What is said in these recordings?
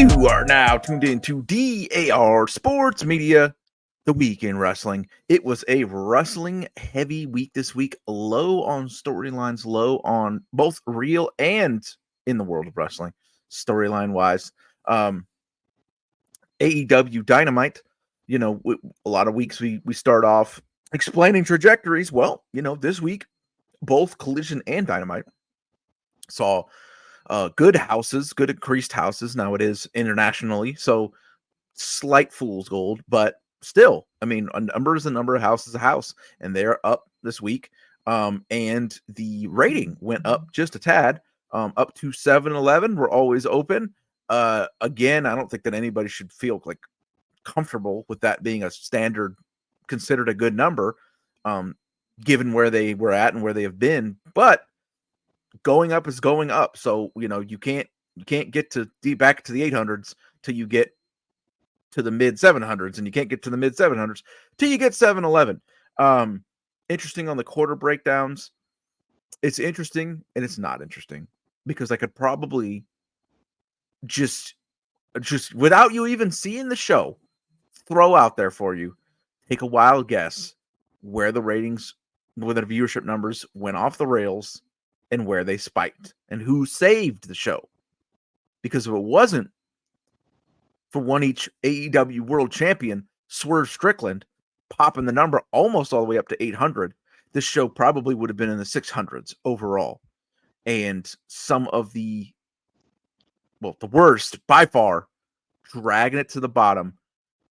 You are now tuned into DAR Sports Media, the week in wrestling. It was a wrestling heavy week this week, low on storylines, low on both real and in the world of wrestling, storyline wise. AEW Dynamite, a lot of weeks we start off explaining trajectories. Well, this week, both Collision and Dynamite saw good houses, good increased houses. Now it is internationally, so slight fool's gold, but still, I mean, a number is a number, a house is a house, and they're up this week. And the rating went up just a tad, up to 7-11. We're always open. Again, I don't think that anybody should feel like comfortable with that being a standard, considered a good number, given where they were at and where they have been. But going up is going up, so you can't get to back to the 800s till you get to the mid 700s, and you can't get to the mid 700s till you get 7-11. Interesting on the quarter breakdowns. It's interesting and it's not interesting, because I could probably just without you even seeing the show, throw out there for you, take a wild guess where the ratings, where the viewership numbers went off the rails and where they spiked and who saved the show. Because if it wasn't for one each AEW World Champion Swerve Strickland popping the number almost all the way up to 800, this show probably would have been in the 600s overall. And some of the worst by far, dragging it to the bottom,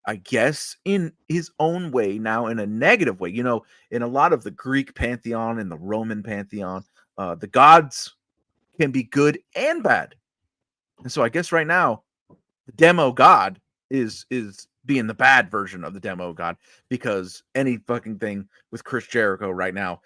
I guess in his own way, now in a negative way. In a lot of the Greek pantheon and the Roman pantheon, the gods can be good and bad. And so I guess right now, the demo god is being the bad version of the demo god, because any fucking thing with Chris Jericho right now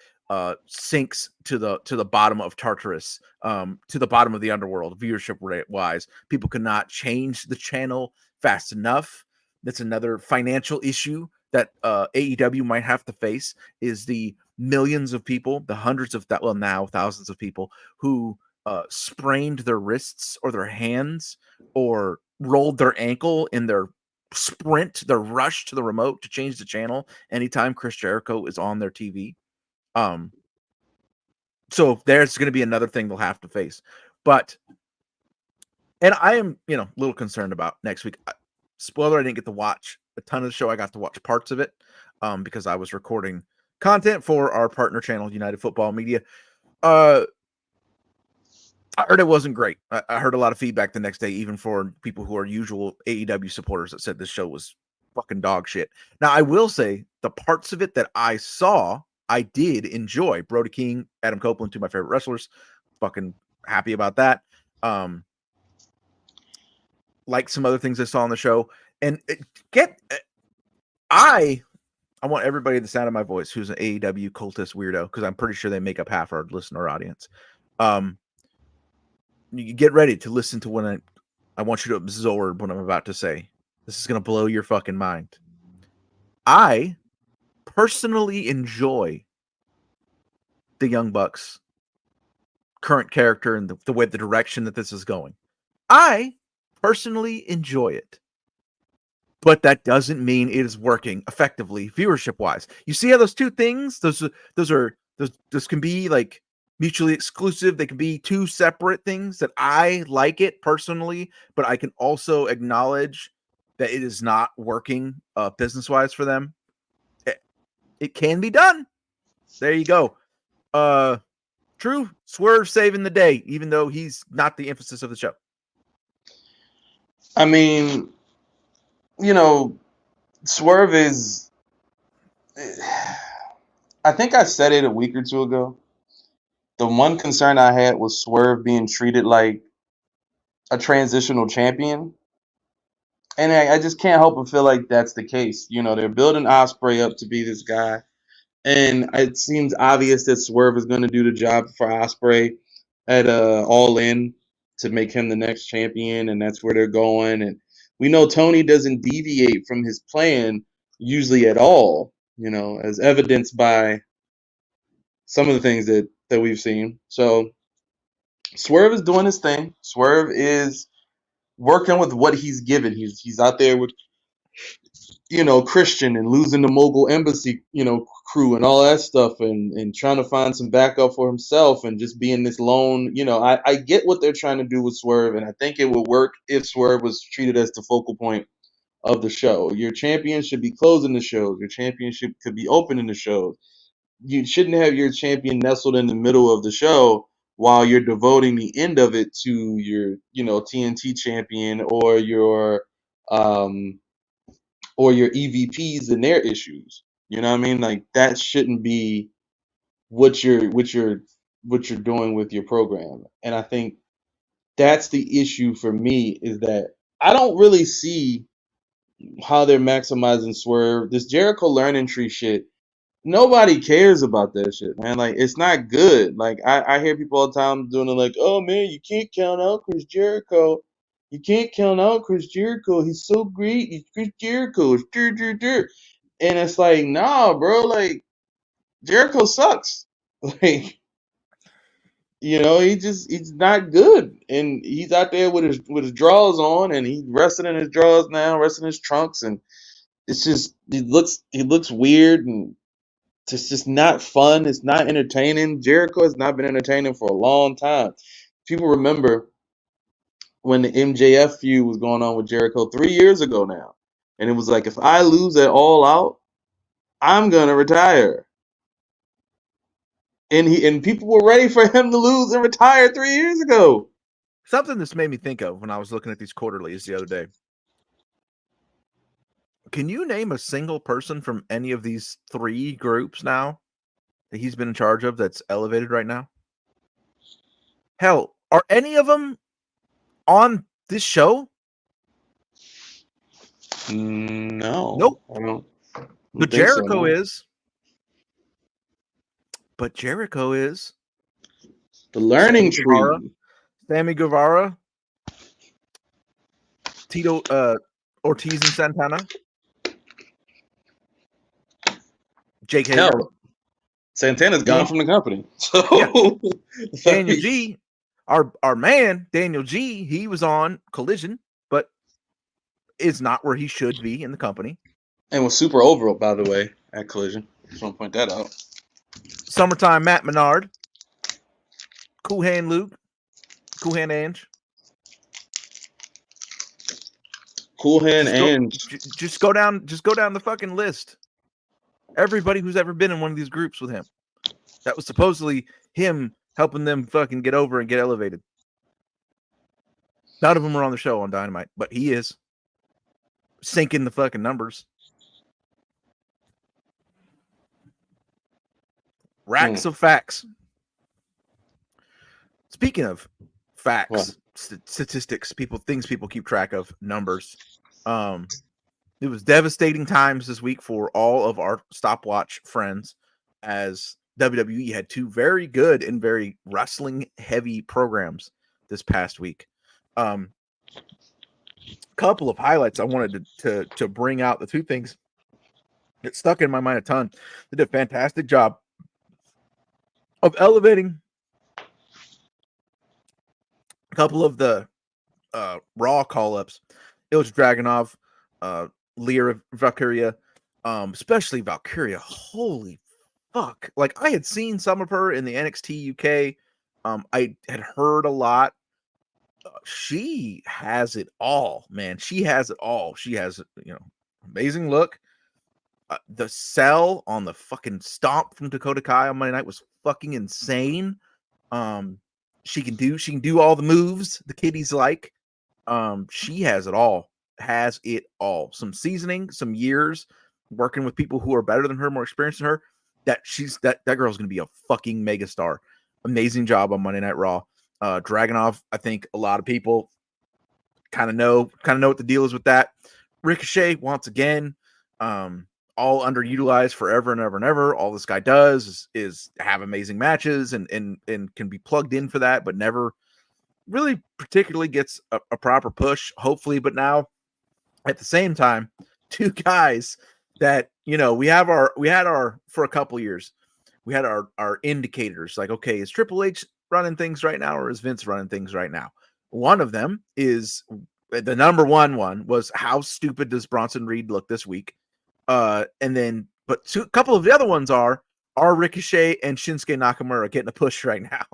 sinks to the bottom of Tartarus, to the bottom of the underworld, viewership rate wise. People cannot change the channel fast enough. That's another financial issue that AEW might have to face, is the millions of people, the hundreds of now thousands of people who sprained their wrists or their hands or rolled their ankle in their their rush to the remote to change the channel anytime Chris Jericho is on their TV. So there's going to be another thing they'll have to face. And I am, a little concerned about next week. Spoiler, I didn't get to watch a ton of the show. I got to watch parts of it because I was recording content for our partner channel, United Football Media. I heard it wasn't great. I heard a lot of feedback the next day, even for people who are usual AEW supporters, that said this show was fucking dog shit. Now, I will say the parts of it that I saw, I did enjoy. Brody King, Adam Copeland, two of my favorite wrestlers. Fucking happy about that. Like some other things I saw on the show. And I want everybody at the sound of my voice who's an AEW cultist weirdo, because I'm pretty sure they make up half our listener audience. You get ready to listen to when I want you to absorb what I'm about to say. This is going to blow your fucking mind. I personally enjoy the Young Bucks' current character and the way, the direction that this is going. I personally enjoy it. But that doesn't mean it is working effectively viewership wise. You see how those two things, those can be like mutually exclusive. They can be two separate things. That I like it personally, but I can also acknowledge that it is not working business wise for them. It can be done. There you go. True. Swerve saving the day, even though he's not the emphasis of the show. I mean, Swerve is, I think I said it a week or two ago. The one concern I had was Swerve being treated like a transitional champion. And I just can't help but feel like that's the case. They're building Ospreay up to be this guy. And it seems obvious that Swerve is going to do the job for Ospreay at All In to make him the next champion. And that's where they're going. And we know Tony doesn't deviate from his plan usually at all, as evidenced by some of the things that we've seen. So Swerve is doing his thing. Swerve is working with what he's given. He's out there with Christian and losing the Mogul Embassy, crew and all that stuff, and trying to find some backup for himself and just being this lone. I get what they're trying to do with Swerve, and I think it would work if Swerve was treated as the focal point of the show. Your champion should be closing the shows. Your championship could be opening the shows. You shouldn't have your champion nestled in the middle of the show while you're devoting the end of it to your, TNT champion um, or your EVPs and their issues. You know what I mean? Like that shouldn't be what you're doing with your program. And I think that's the issue for me is that I don't really see how they're maximizing Swerve. This Jericho learning tree shit, nobody cares about that shit, man. Like it's not good. Like I hear people all the time doing it like, oh man, you can't count out Chris Jericho. You can't count out Chris Jericho. He's so great. He's Chris Jericho. It's and it's like, nah, bro, like Jericho sucks. Like, he's not good. And he's out there with his drawers on and he's resting in his drawers now, resting in his trunks, and it's just he looks weird and it's just not fun. It's not entertaining. Jericho has not been entertaining for a long time. People remember when the MJF feud was going on with Jericho 3 years ago now. And it was like, if I lose at All Out, I'm going to retire. And people were ready for him to lose and retire 3 years ago. Something this made me think of when I was looking at these quarterlies the other day. Can you name a single person from any of these three groups now that he's been in charge of that's elevated right now? Hell, are any of them on this show? No. Nope. I don't But think so, Jericho no. is. But Jericho is. The learning Guevara, tree. Sammy Guevara, Tito Ortiz and Santana, Jake Hager. Hell, Santana's gone from the company. So Daniel G, our man, Daniel G, he was on Collision, but is not where he should be in the company. And was super over, by the way, at Collision. Just want to point that out. Summertime Matt Menard, Cool Hand Luke, Cool Hand Ange. Cool Hand just go down the fucking list. Everybody who's ever been in one of these groups with him. That was supposedly him helping them fucking get over and get elevated. None of them are on the show on Dynamite, but he is sinking the fucking numbers. Racks of facts. Speaking of facts, statistics, things people keep track of, numbers. It was devastating times this week for all of our stopwatch friends as WWE had two very good and very wrestling heavy programs this past week. Couple of highlights I wanted to bring out. The two things that stuck in my mind a ton. They did a fantastic job of elevating a couple of the Raw call-ups. Ilja Dragunov, Leah Valkyria, especially Valkyria. Holy fuck. Like, I had seen some of her in the NXT UK. I had heard a lot. She has it all, man. She has it all. She has, amazing look. The sell on the fucking stomp from Dakota Kai on Monday night was fucking insane. She can do all the moves the kiddies like. She has it all. Has it all. Some seasoning, some years working with people who are better than her, more experienced than her. That girl's gonna be a fucking megastar. Amazing job on Monday Night Raw. Dragunov, I think a lot of people kind of know what the deal is with that. Ricochet, once again, all underutilized forever and ever and ever. All this guy does is have amazing matches and can be plugged in for that, but never really particularly gets a proper push, hopefully. But now, at the same time, two guys that, we had our for a couple years, we had our indicators like, okay, is Triple H running things right now or is Vince running things right now? One of them is the number one was how stupid does Bronson Reed look this week? And then, but a couple of the other ones are Ricochet and Shinsuke Nakamura getting a push right now?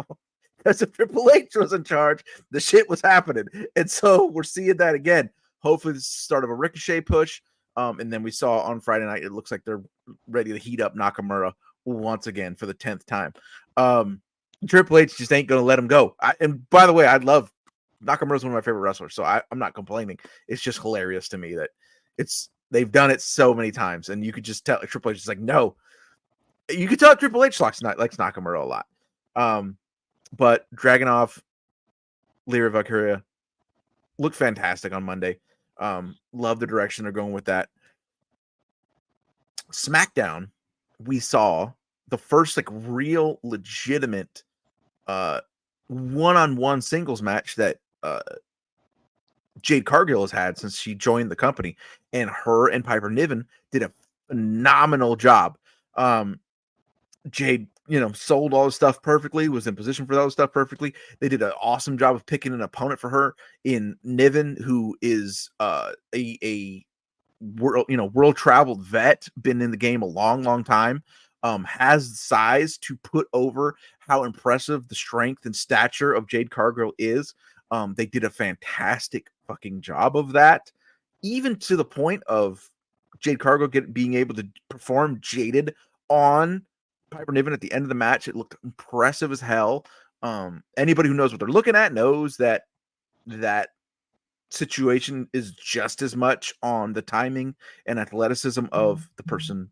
Because if Triple H was in charge, the shit was happening. And so we're seeing that again. Hopefully, this is the start of a Ricochet push. And then we saw on Friday night, it looks like they're ready to heat up Nakamura once again for the 10th time. Triple H just ain't going to let him go. And by the way, I love Nakamura's one of my favorite wrestlers, so I'm not complaining. It's just hilarious to me that they've done it so many times, and you could just tell Triple H is like, no. You could tell Triple H likes Nakamura a lot. But Dragunov, Lyra Valkyria looked fantastic on Monday. Love the direction they're going with that. SmackDown, we saw the first like real legitimate one-on-one singles match that Jade Cargill has had since she joined the company, and her and Piper Niven did a phenomenal job. Jade, sold all the stuff perfectly, was in position for all the stuff perfectly. They did an awesome job of picking an opponent for her in Niven, who is a world traveled vet, been in the game a long time, has size to put over how impressive the strength and stature of Jade Cargill is. They did a fantastic fucking job of that, even to the point of Jade Cargill being able to perform jaded on Piper Niven at the end of the match. It looked impressive as hell. Anybody who knows what they're looking at knows that situation is just as much on the timing and athleticism of the person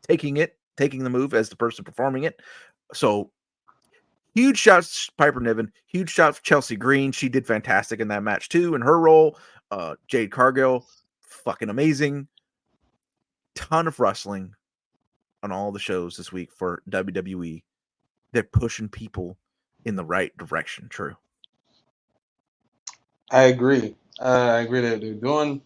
taking the move as the person performing it. So huge shouts to Piper Niven, huge shouts to Chelsea Green. She did fantastic in that match too in her role. Jade Cargill, fucking amazing. Ton of wrestling on all the shows this week for WWE. They're pushing people in the right direction. True. I agree. I agree that they're doing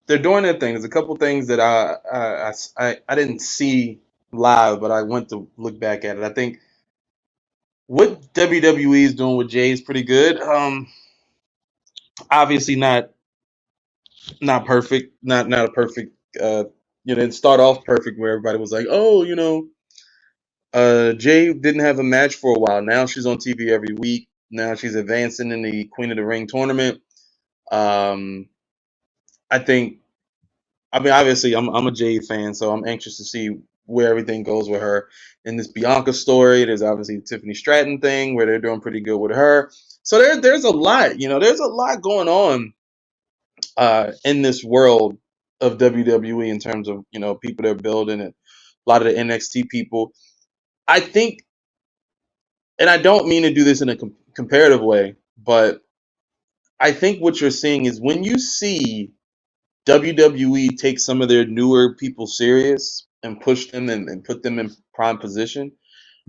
their thing. There's a couple things that I didn't see live, but I went to look back at it. I think what WWE is doing with Jay is pretty good. Obviously not perfect, not a perfect. It start off perfect where everybody was like, oh, Jay didn't have a match for a while. Now she's on TV every week. Now she's advancing in the Queen of the Ring tournament. I think, obviously, I'm a Jade fan, so I'm anxious to see where everything goes with her in this Bianca story. There's obviously the Tiffany Stratton thing where they're doing pretty good with her. So there's a lot, there's a lot going on in this world of WWE in terms of people they're building and a lot of the NXT people. I think, and I don't mean to do this in a comparative way, but I think what you're seeing is when you see WWE take some of their newer people serious and push them and put them in prime position,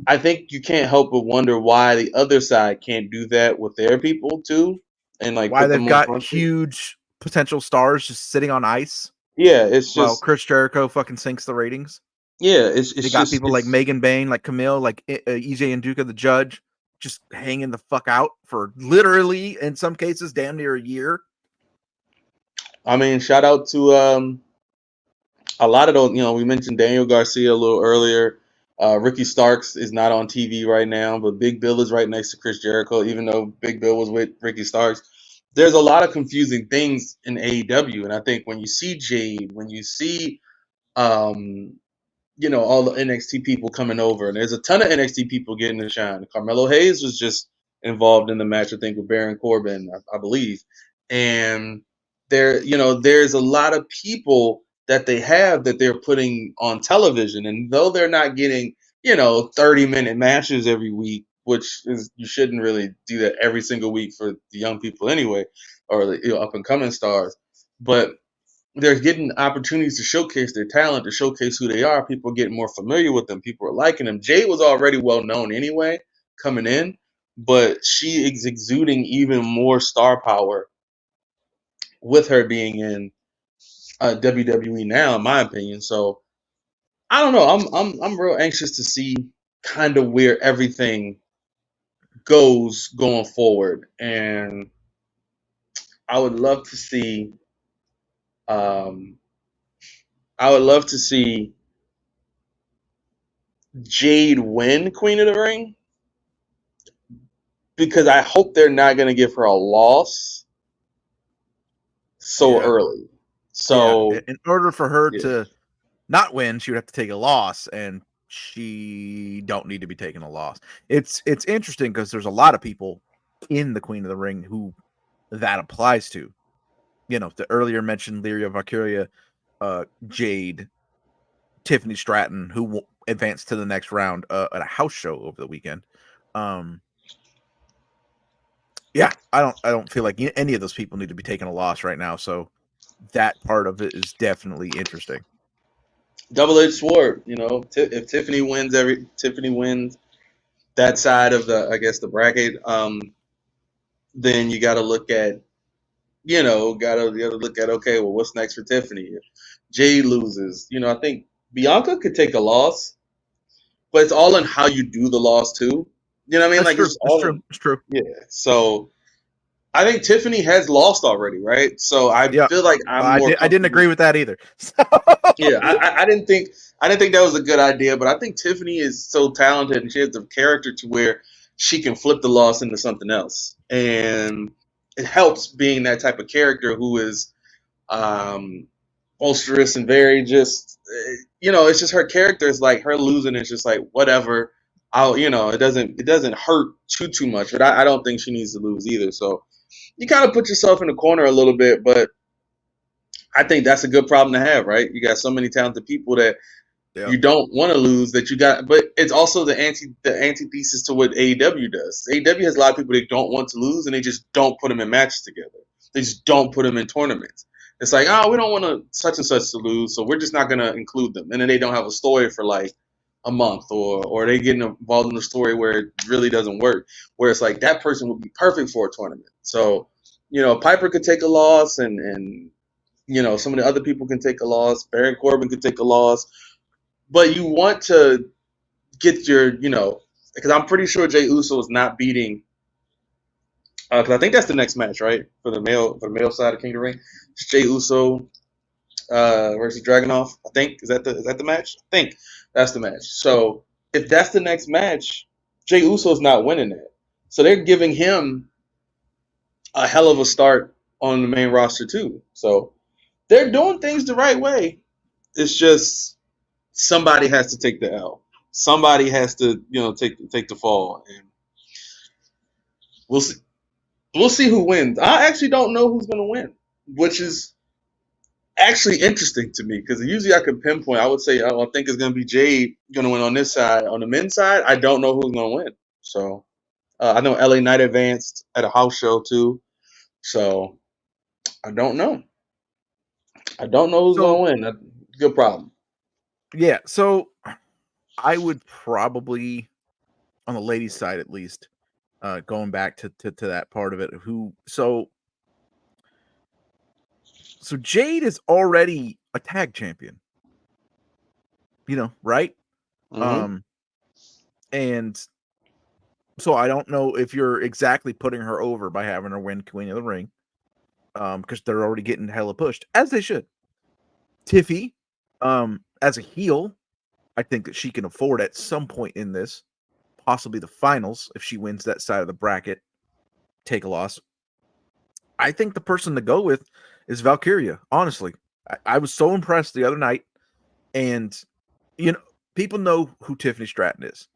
I think you can't help but wonder why the other side can't do that with their people too, and like Why put they've them on got front street. huge potential stars just sitting on ice Yeah, it's while just Chris Jericho fucking sinks the ratings. it's They got just people like Megan Bain, like Camille, like EJ and Duca the Judge, just hanging the fuck out for literally, in some cases, damn near a year. shout out to a lot of those. We mentioned Daniel Garcia a little earlier. Ricky Starks is not on TV right now, but Big Bill is right next to Chris Jericho, even though Big Bill was with Ricky Starks. There's a lot of confusing things in AEW, and I think when you see Jade, when you see um, all the NXT people coming over, and there's a ton of NXT people getting the shine. Carmelo Hayes was just involved in the match, I think, with Baron Corbin, I believe. And there's a lot of people that they have that they're putting on television, and though they're not getting 30-minute matches every week, which is, you shouldn't really do that every single week for the young people anyway, or the up and coming stars, but they're getting opportunities to showcase their talent, to showcase who they are. People are getting more familiar with them. People are liking them. Jay was already well known anyway coming in, but she is exuding even more star power with her being in WWE now, in my opinion. So I don't know. I'm real anxious to see kind of where everything goes going forward. And I would love to see. Um, I would love to see Jade win Queen of the Ring because I hope they're not going to give her a loss so Yeah. early. Yeah. So In order for her yeah, to not win, she would have to take a loss, and she don't need to be taking a loss. It's interesting because there's a lot of people in the Queen of the Ring who that applies to. You know, the earlier mentioned Lyria Valkyria, Jade, Tiffany Stratton, who advanced to the next round at a house show over the weekend. Yeah, I don't feel like any of those people need to be taking a loss right now. So that part of it is definitely interesting. double-edged sword. You know, if Tiffany wins that side of the, I guess, the bracket, then you got to look at, you gotta look at, okay, well, what's next for Tiffany? If Jade loses, I think Bianca could take a loss, but it's all in how you do the loss too. You know what I mean? That's Like it's true. just That's all true. in, That's true. yeah. So I think Tiffany has lost already, right? So I Yeah, feel like I'm more I didn't comfortable. agree with that either. Yeah, I didn't think that was a good idea, but I think Tiffany is so talented and she has the character to where she can flip the loss into something else, and it helps being that type of character who is ulcerous and very just it's just her character is like her losing is just like whatever. It doesn't hurt too much, but I don't think she needs to lose either. So you kind of put yourself in the corner a little bit, but I think that's a good problem to have, right? You got so many talented people that Yeah, you don't want to lose that you got, but it's also the antithesis to what AEW does. AEW has a lot of people that don't want to lose, and they just don't put them in matches together. They just don't put them in tournaments. It's like, oh, we don't want to such and such to lose, so we're just not going to include them. And then they don't have a story for like a month, or they get involved in a story where it really doesn't work. Where it's like that person would be perfect for a tournament. So, Piper could take a loss, and some of the other people can take a loss. Baron Corbin could take a loss, but you want to get because I'm pretty sure Jey Uso is not beating. Because I think that's the next match, right? For the male side of King of the Ring, it's Jey Uso versus Dragunov. I think is that the match? I think that's the match. So if that's the next match, Jey Uso's not winning that. So they're giving him a hell of a start on the main roster too. So they're doing things the right way. It's just somebody has to take the L. Somebody has to, take the fall, and we'll see. We'll see who wins. I actually don't know who's going to win, which is actually interesting to me because usually I could pinpoint. I would say I think it's going to be Jade going to win on this side. On the men's side, I don't know who's going to win. So I know LA Knight advanced at a house show too. So I don't know. I don't know who's so going to win. That's a good problem. yeah, so I would probably on the ladies' side at least, going back to that part of it. So Jade is already a tag champion, right? Mm-hmm. Um, and so I don't know if you're exactly putting her over by having her win Queen of the Ring, because they're already getting hella pushed as they should. Tiffy, as a heel, I think that she can afford at some point in this, possibly the finals, if she wins that side of the bracket, take a loss. I think the person to go with is Valkyria. Honestly, I was so impressed the other night, and you know, people know who Tiffany Stratton is.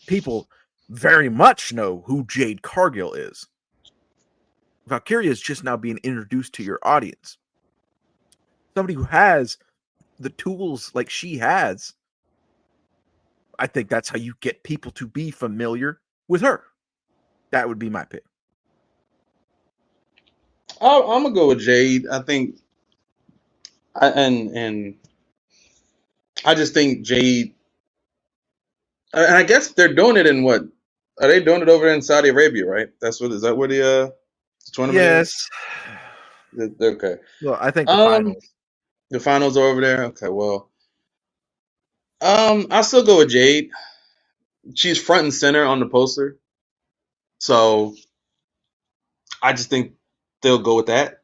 People very much know who Jade Cargill is. Valkyria is just now being introduced to your audience. Somebody who has the tools like she has. I think that's how you get people to be familiar with her. That would be my pick. I'm gonna go with Jade. I think, and I just think Jade, and I guess they're doing it in what? Are they doing it over in Saudi Arabia, right? Is that where the tournament is? Yes. Okay. Well, I think the Um, finals. the finals are over there. Okay, well, I'll still go with Jade. She's front and center on the poster, so I just think. they'll go with that.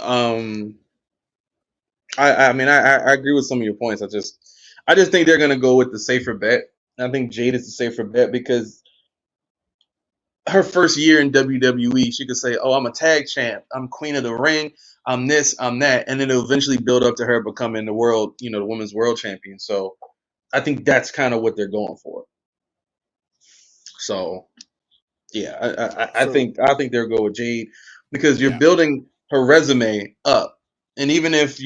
I mean, I agree with some of your points. I just think they're gonna go with the safer bet. I think Jade is the safer bet because her first year in WWE, she could say, "Oh, I'm a tag champ. I'm queen of the ring. I'm this. I'm that," and then it'll eventually build up to her becoming the world, the women's world champion. So I think that's kind of what they're going for. So yeah, So I think they'll go with Jade because you're yeah, building her resume up, and even if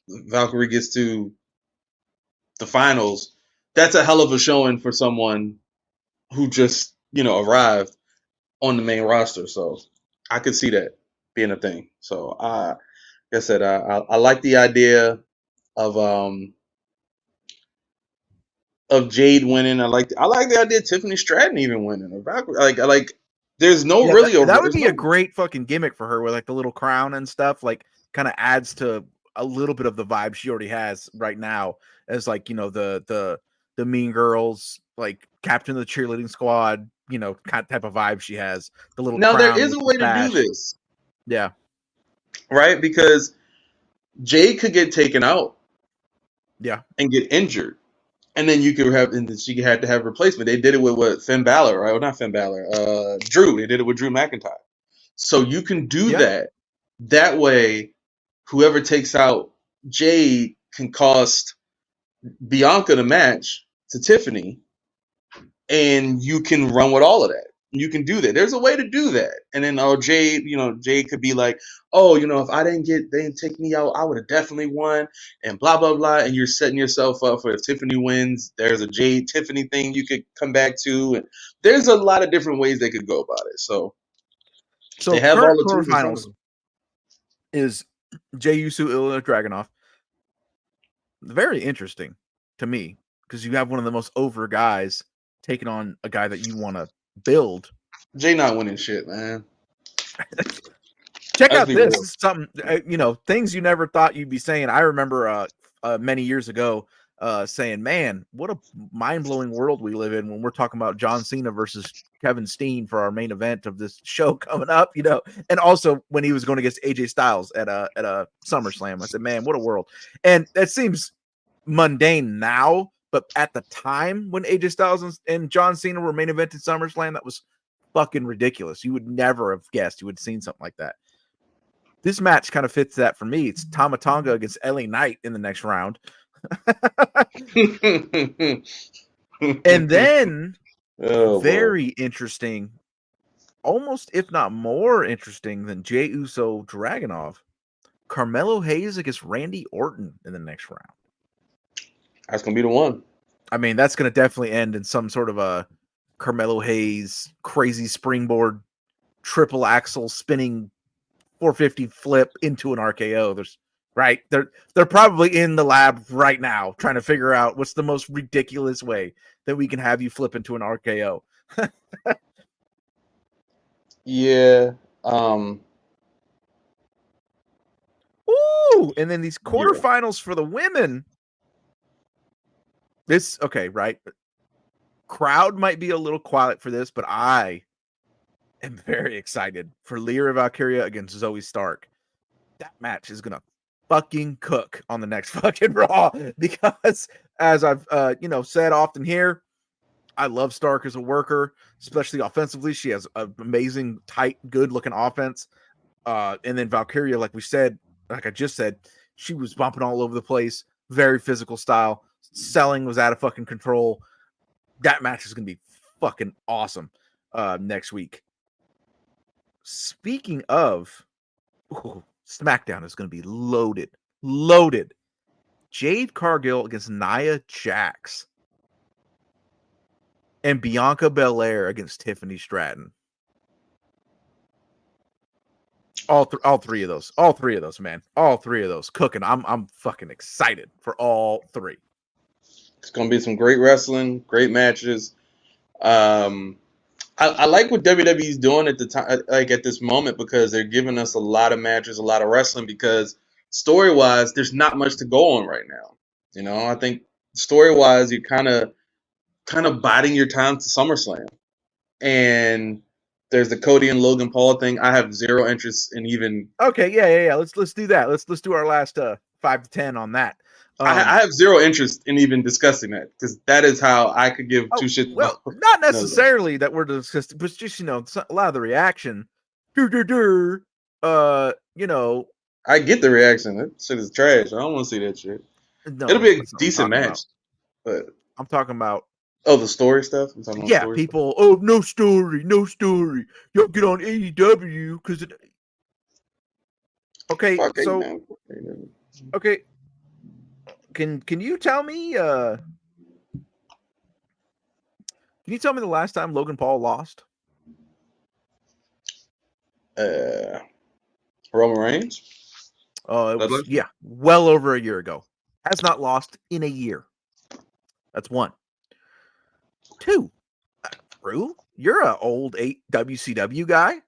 Valkyrie gets to the finals, that's a hell of a showing for someone who just arrived on the main roster. So I could see that being a thing. So like I said, I like the idea of Jade winning. I like the idea of Tiffany Stratton even winning. Or Valkyrie. Like there's no yeah, really that would there's be a no great fucking gimmick for her with like the little crown and stuff. Like, kind of adds to a little bit of the vibe she already has right now as like the Mean Girls, like captain of the cheerleading squad. Kind of type of vibe she has. The little now there crown is with a the way to do sash. this, Yeah, right? Because Jade could get taken out yeah, and get injured. And then you could have, and then she had to have replacement. They did it with what Finn Balor, right? Well, not Finn Balor, Drew. They did it with Drew McIntyre. So you can do yeah. that. That way, whoever takes out Jade can cost Bianca the match to Tiffany, and you can run with all of that. You can do that. There's a way to do that. And then Jade, Jade could be like, oh, if they didn't take me out, I would have definitely won, and blah blah blah. And you're setting yourself up for if Tiffany wins, there's a Jade Tiffany thing you could come back to, and there's a lot of different ways they could go about it. So So they have all current the tools in front of quarterfinals them. is Jey Uso, Ilya Dragunov. Very interesting to me because you have one of the most over guys taking on a guy that you want to build. Jay not winning shit, man. Check Let's out be this. real. This is something, things you never thought you'd be saying. I remember many years ago saying, man, what a mind-blowing world we live in when we're talking about John Cena versus Kevin Steen for our main event of this show coming up, and also when he was going against AJ Styles at a SummerSlam. I said, man, what a world. And that seems mundane now, but at the time when AJ Styles and John Cena were main evented SummerSlam, that was fucking ridiculous. You would never have guessed you would have seen something like that. This match kind of fits that for me. It's Tama Tonga against LA Knight in the next round. And then, Oh boy. very interesting, almost if not more interesting than Jey Uso Dragunov, Carmelo Hayes against Randy Orton in the next round. That's gonna be the one. I mean, that's going to definitely end in some sort of a Carmelo Hayes crazy springboard triple axle spinning 450 flip into an RKO. They're probably in the lab right now trying to figure out what's the most ridiculous way that we can have you flip into an RKO. Yeah. Ooh, and then these Yeah. quarterfinals for the women. Right? Crowd might be a little quiet for this, but I am very excited for Lyra Valkyria against Zoe Stark. That match is gonna fucking cook on the next fucking Raw because, as I've said often here, I love Stark as a worker, especially offensively. She has an amazing, tight, good looking offense. And then Valkyria, like I just said, she was bumping all over the place. Very physical style. Selling was out of fucking control. That match is gonna be fucking awesome next week. Speaking of, SmackDown is going to be loaded. Jade Cargill against Nia Jax, and Bianca Belair against Tiffany Stratton. All three of those, man. All three of those cooking. I'm fucking excited for all three. It's gonna be some great wrestling, great matches. I like what WWE's doing at the time, like at this moment, because they're giving us a lot of matches, a lot of wrestling. Because story wise, there's not much to go on right now. I think story wise, you're kind of biding your time to SummerSlam, and There's the Cody and Logan Paul thing. I have zero interest in even. Okay, yeah. Let's do that. Let's do our last 5 to 10 on that. I have zero interest in even discussing that because that is how I could give two shits well, about. not necessarily that we're discussing, but just a lot of the reaction. You know, I get the reaction. That shit is trash. I don't want to see that shit. no, It'll be a that's not what decent I'm talking match, about. but I'm talking about the story stuff. I'm talking about story people. Stuff. Oh, no story. Y'all get on AEW because it. Okay, Fuck so AEW. Okay, can you tell me? Can you tell me the last time Logan Paul lost? Roman Reigns. It was well over a year ago. Has not lost in a year. That's 1. 2. Drew, you're an old WCW guy.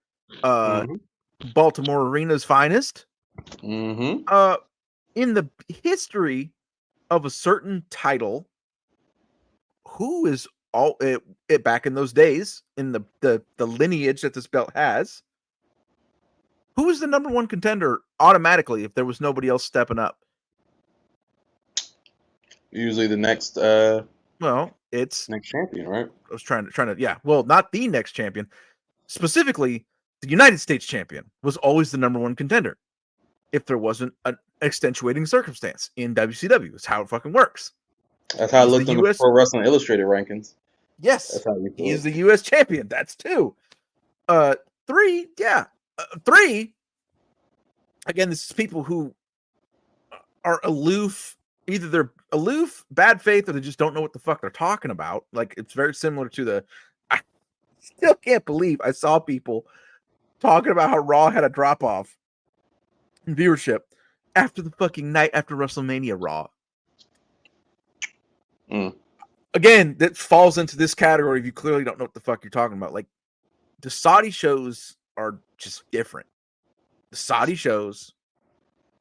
Baltimore Arena's finest. In the history of a certain title, who is all it back in those days in the lineage that this belt has? Who is the number 1 contender automatically if there was nobody else stepping up? Usually the next. It's next champion, right? I was trying to yeah. Well, not the next champion. Specifically, the United States champion was always the number 1 contender. If there wasn't an extenuating circumstance in WCW, it's how it fucking works. That's how I looked on the Pro Wrestling Illustrated rankings. Yes, that's how he is the U.S. champion. That's 2. 3, yeah. 3. Again, this is people who are aloof. Either they're aloof, bad faith, or they just don't know what the fuck they're talking about. Like, it's very similar to the. I still can't believe I saw people talking about how Raw had a drop off in viewership after the fucking night after WrestleMania Raw. Again, that falls into this category if you clearly don't know what the fuck you're talking about. Like, the Saudi shows are just different. The Saudi shows,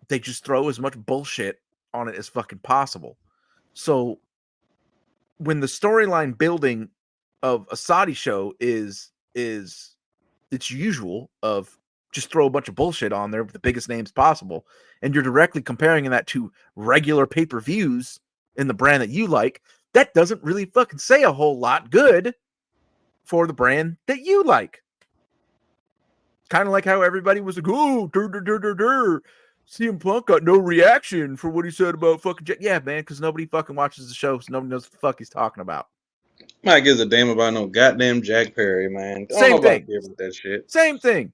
they just throw as much bullshit on it as fucking possible. So when the storyline building of a Saudi show is its usual of just throw a bunch of bullshit on there with the biggest names possible, and you're directly comparing that to regular pay-per-views in the brand that you like, that doesn't really fucking say a whole lot good for the brand that you like. Kind of like how everybody was like, oh, CM Punk got no reaction for what he said about fucking yeah, man, because nobody fucking watches the show, so nobody knows what the fuck he's talking about. Nobody gives a damn about no goddamn Jack Perry, man. Same thing. Care about that shit. Same thing.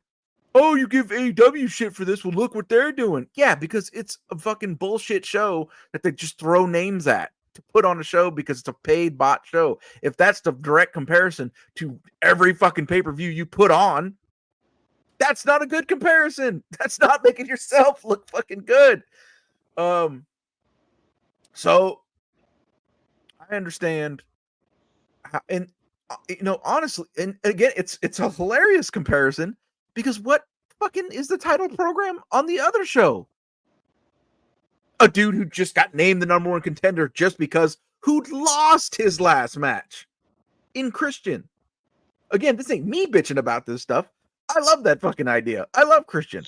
Oh, you give AEW shit for this? Well, look what they're doing. Yeah, because it's a fucking bullshit show that they just throw names at to put on a show because it's a paid bot show. If that's the direct comparison to every fucking pay-per-view you put on, that's not a good comparison. That's not making yourself look fucking good. So I understand how, and honestly, and again, it's a hilarious comparison because what fucking is the title program on the other show? A dude who just got named the number 1 contender just because who'd lost his last match in Christian. Again, this ain't me bitching about this stuff. I love that fucking idea. I love Christian.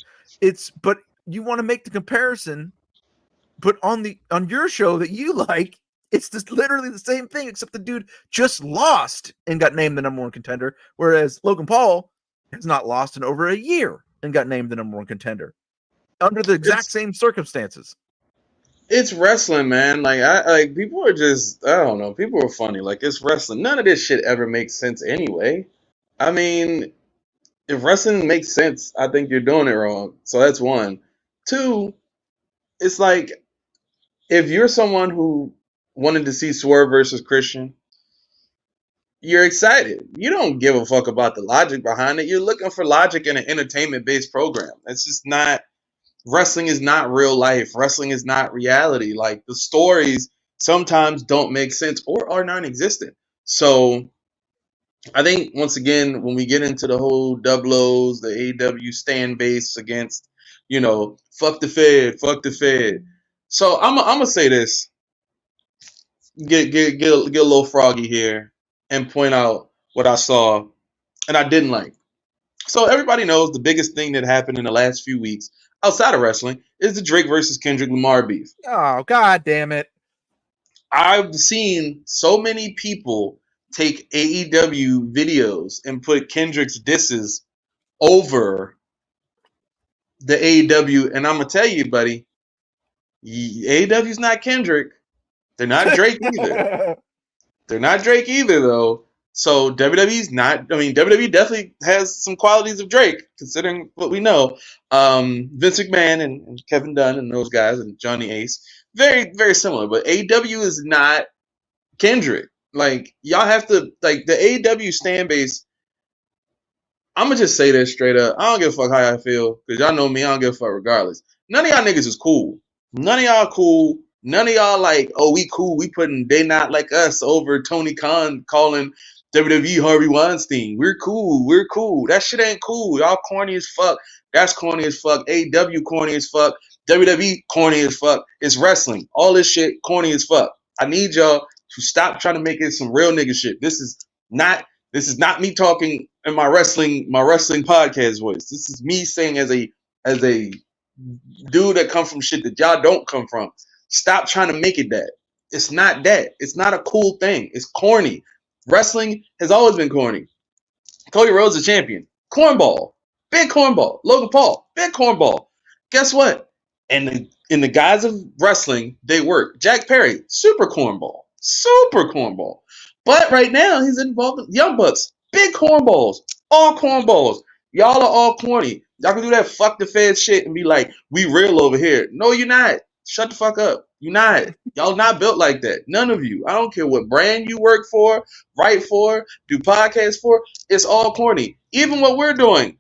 But you want to make the comparison, but on your show that you like, it's just literally the same thing, except the dude just lost and got named the number 1 contender, whereas Logan Paul has not lost in over a year and got named the number 1 contender under the exact same circumstances. It's wrestling, man. Like people are just, I don't know. People are funny. Like, it's wrestling. None of this shit ever makes sense anyway. I mean, if wrestling makes sense, I think you're doing it wrong. So that's 1. 2, it's like, if you're someone who wanted to see Swerve versus Christian, you're excited. You don't give a fuck about the logic behind it. You're looking for logic in an entertainment-based program. It's just not, wrestling is not real life. Wrestling is not reality. Like, the stories sometimes don't make sense or are non-existent. So I think, once again, when we get into the whole double O's, the AEW stand base against, fuck the Fed. So I'm gonna say this. Get a little froggy here and point out what I saw and I didn't like. So everybody knows the biggest thing that happened in the last few weeks outside of wrestling is the Drake versus Kendrick Lamar beef. Oh, God damn it. I've seen so many people take AEW videos and put Kendrick's disses over the AEW, and I'm gonna tell you, buddy, AEW's not Kendrick. They're not Drake either. They're not Drake either, though. So WWE's not. I mean, WWE definitely has some qualities of Drake, considering what we know. Vince McMahon and Kevin Dunn and those guys and Johnny Ace, very very similar. But AEW is not Kendrick. Like y'all have to like the AEW stand base. I'm gonna just say this straight up. I don't give a fuck how I feel because y'all know me. I don't give a fuck regardless. None of y'all niggas is cool. None of y'all cool. None of y'all like, oh, we cool. We putting they not like us over Tony Khan calling WWE Harvey Weinstein. We're cool. We're cool. That shit ain't cool. Y'all corny as fuck. That's corny as fuck. AW corny as fuck. WWE corny as fuck. It's wrestling. All this shit corny as fuck. I need y'all to stop trying to make it some real nigga shit. This is not me talking in my wrestling podcast voice. This is me saying as a dude that come from shit that y'all don't come from. Stop trying to make it that. It's not that. It's not a cool thing. It's corny. Wrestling has always been corny. Cody Rhodes is champion. Cornball. Big cornball. Logan Paul. Big cornball. Guess what? And in the guise of wrestling, they work. Jack Perry. Super cornball. Super cornball. But right now, he's involved in Young Bucks. Big cornballs. All cornballs. Y'all are all corny. Y'all can do that fuck the Fed shit and be like, we real over here. No, you're not. Shut the fuck up. You're not. Y'all not built like that. None of you. I don't care what brand you work for, write for, do podcasts for. It's all corny. Even what we're doing.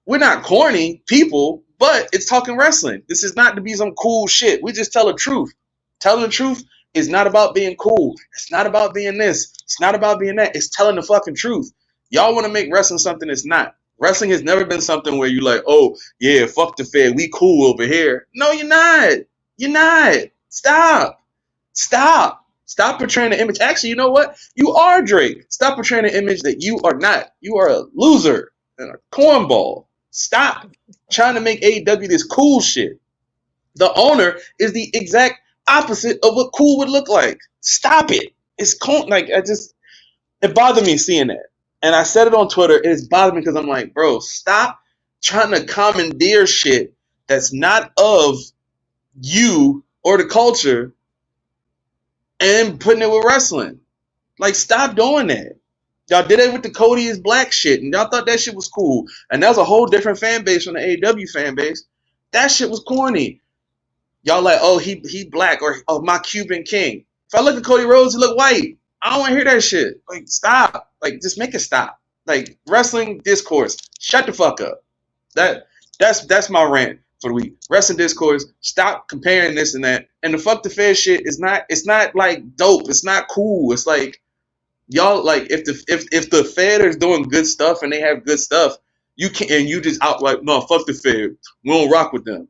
We're not corny people, but it's talking wrestling. This is not to be some cool shit. We just tell the truth. Telling the truth is not about being cool. It's not about being this. It's not about being that. It's telling the fucking truth. Y'all want to make wrestling something it's not. Wrestling has never been something where you like, oh, yeah, fuck the Fed. We cool over here. No, you're not. You're not. Stop. Stop. Stop portraying the image. Actually, you know what? You are Drake. Stop portraying the image that you are not. You are a loser and a cornball. Stop trying to make AEW this cool shit. The owner is the exact opposite of what cool would look like. Stop it. It's cool. Like, it bothered me seeing that. And I said it on Twitter. It has bothered me because I'm like, bro, stop trying to commandeer shit that's not of you or the culture and putting it with wrestling. Like, stop doing that. Y'all did it with the Cody is black shit, and y'all thought that shit was cool. And that was a whole different fan base from the AEW fan base. That shit was corny. Y'all like, oh, he black, or oh, my Cuban king. If I look at Cody Rhodes, he look white. I don't want to hear that shit. Like, stop. Like, just make it stop. Like, wrestling discourse. Shut the fuck up. That's my rant for the week. Wrestling discourse. Stop comparing this and that. And the fuck the Fed shit is not. It's not like dope. It's not cool. It's like y'all like if the Fed is doing good stuff and they have good stuff, you can and you just out like no fuck the Fed. We don't rock with them.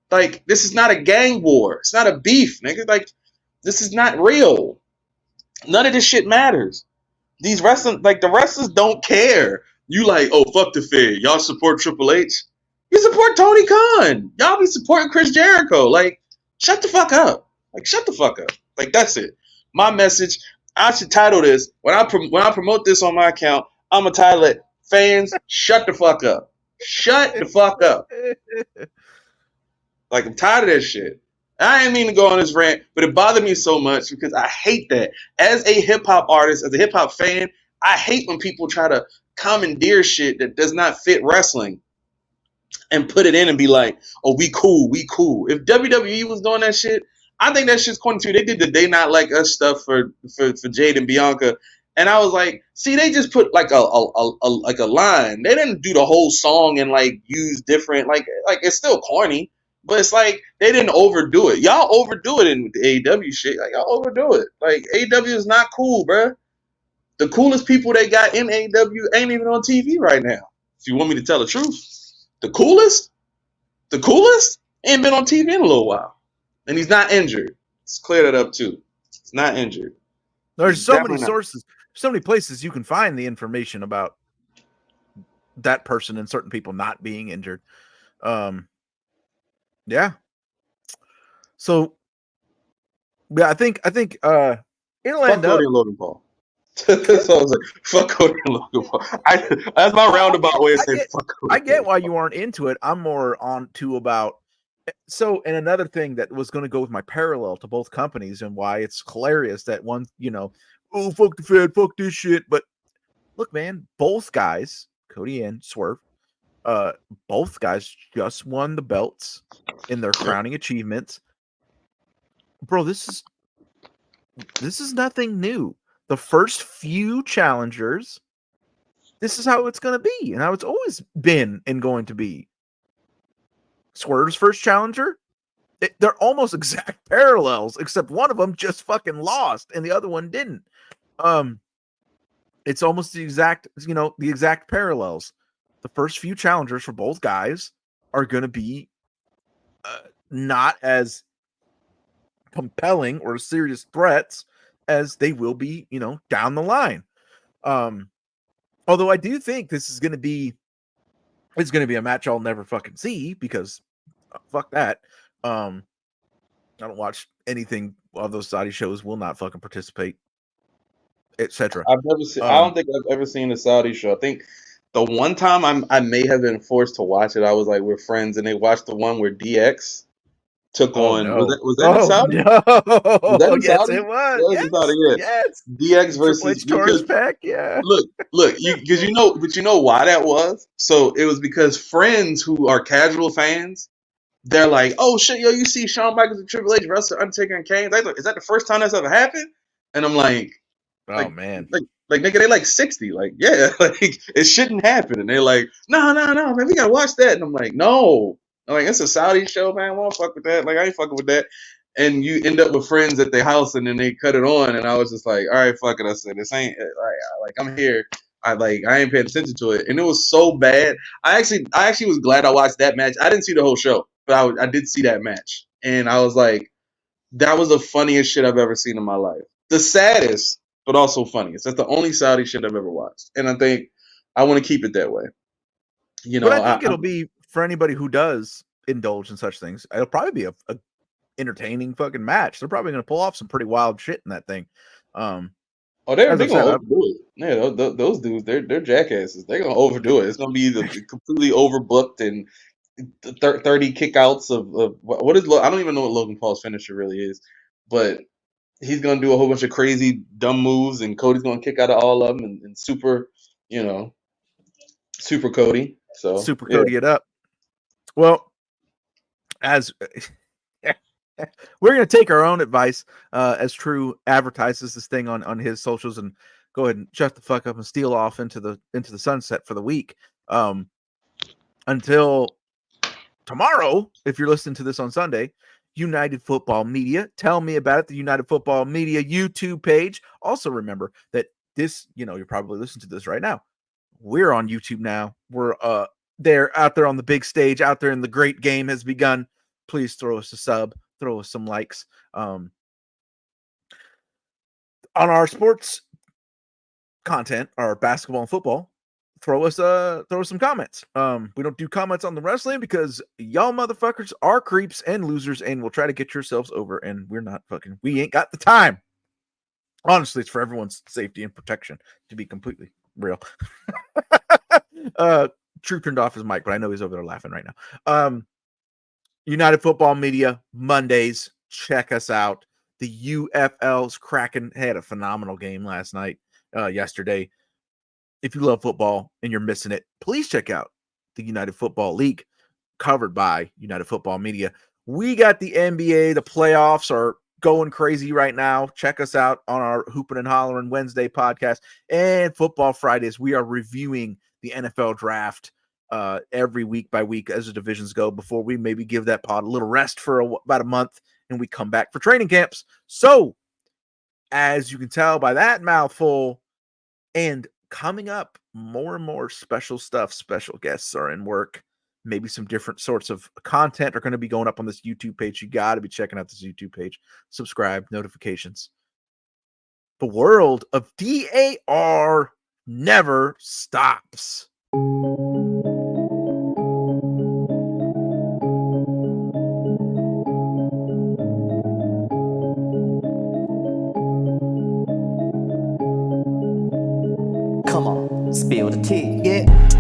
Like, this is not a gang war. It's not a beef, nigga. Like, this is not real. None of this shit matters. These wrestling, like, the wrestlers don't care. You like, oh, fuck the Fed. Y'all support Triple H. You support Tony Khan. Y'all be supporting Chris Jericho. Like, shut the fuck up. Like, shut the fuck up. Like, that's it. My message, I should title this, when I promote this on my account, I'm going to title it, Fans, Shut the Fuck Up. Shut the fuck up. Like, I'm tired of that shit. I didn't mean to go on this rant, but it bothered me so much because I hate that. As a hip-hop artist, as a hip-hop fan, I hate when people try to commandeer shit that does not fit wrestling and put it in and be like, oh, we cool, we cool. If WWE was doing that shit, I think that shit's corny too. They did the They Not Like Us stuff for Jade and Bianca. And I was like, see, they just put like a line. They didn't do the whole song and like use different, like it's still corny. But it's like they didn't overdo it. Y'all overdo it in the AEW shit. Like, y'all overdo it. Like, AEW is not cool, bruh. The coolest people they got in AEW ain't even on TV right now. If you want me to tell the truth. The coolest ain't been on TV in a little while. And he's not injured. Let's clear that up, too. He's not injured. There's so many sources, so many places you can find the information about that person and certain people not being injured. Yeah. So yeah, I think it'll Fuck end up. Cody and Logan Paul. So I was like, fuck Cody and Logan Paul. That's my roundabout way of saying fuck Cody I and get Logan why Paul. you aren't into it. I'm more on to about. So, and another thing that was going to go with my parallel to both companies and why it's hilarious that one, oh, fuck the Fed, fuck this shit. But look, man, both guys, Cody and Swerve, both guys just won the belts in their crowning achievements. Bro, this is nothing new. The first few challengers, this is how it's going to be and how it's always been and going to be. Swerve's first challenger, they're almost exact parallels, except one of them just fucking lost and the other one didn't. It's almost the exact parallels. The first few challengers for both guys are going to be not as compelling or serious threats as they will be, down the line. Although I do think this is going to be, it's going to be a match I'll never fucking see because fuck that. I don't watch anything of those Saudi shows. Will not fucking participate, etc. I've never seen. I don't think I've ever seen a Saudi show. I think the one time I may have been forced to watch it. I was like with friends, and they watched the one where DX took Oh on. no! Was that in Oh Saudi? Was that no! in Yes, Saudi? it was. That was in Saudi. Yes, Yeah. yes. DX Triple versus H tore his because pec. Yeah. look, because but you know why that was? So it was because friends who are casual fans, they're like, oh shit, yo, you see Shawn Michaels and Triple H wrestle Undertaker and Kane? Like, is that the first time that's ever happened? And I'm Oh like, man. nigga, they like 60. Like, yeah, like it shouldn't happen. And they're like, no, man, we gotta watch that. And I'm like, no. I'm like, it's a Saudi show, man. I won't fuck with that. Like, I ain't fucking with that. And you end up with friends at their house, and then they cut it on, and I was just like, all right, fuck it. I said, this ain't like I'm here. I ain't paying attention to it, and it was so bad. I actually was glad I watched that match. I didn't see the whole show, but I did see that match, and I was like, that was the funniest shit I've ever seen in my life. The saddest, but also funniest. That's the only Saudi shit I've ever watched, and I think I want to keep it that way. You But know, I think it'll be for anybody who does indulge in such things. It'll probably be a entertaining fucking match. They're probably going to pull off some pretty wild shit in that thing. oh, they're As I gonna said, overdo it. Yeah, those dudes, they're jackasses. They're gonna overdo it. It's gonna be the completely overbooked and 30 kickouts of what is. I don't even know what Logan Paul's finisher really is, but he's gonna do a whole bunch of crazy dumb moves, and Cody's gonna kick out of all of them, and super, you know, super Cody. So super yeah, Cody it up. Well, as we're going to take our own advice, as True advertises this thing on his socials, and go ahead and shut the fuck up and steal off into the sunset for the week. Until tomorrow, if you're listening to this on Sunday, United Football Media. Tell me about it. The United Football Media YouTube page. Also remember that this, you're probably listening to this right now. We're on YouTube now. We're there out there on the big stage, out there in the great game has begun. Please throw us a sub, throw us some likes. On our sports content, our basketball and football, throw us some comments. We don't do comments on the wrestling because y'all motherfuckers are creeps and losers, and we'll try to get yourselves over, and we ain't got the time. Honestly, it's for everyone's safety and protection, to be completely real. True turned off his mic, but I know he's over there laughing right now. United Football Media, Mondays. Check us out. The UFL's cracking. Had a phenomenal game last night, yesterday. If you love football and you're missing it, please check out the United Football League, covered by United Football Media. We got the NBA. The playoffs are going crazy right now. Check us out on our Hoopin' and Hollering Wednesday podcast and Football Fridays. We are reviewing the NFL draft every week by week as the divisions go, before we maybe give that pod a little rest for about a month and we come back for training camps. So, as you can tell by that mouthful, and coming up, more and more special stuff. Special guests are in work. Maybe some different sorts of content are going to be going up on this YouTube page. You got to be checking out this YouTube page. Subscribe, notifications. The world of DAR never stops. Come on, spill the tea. Yeah.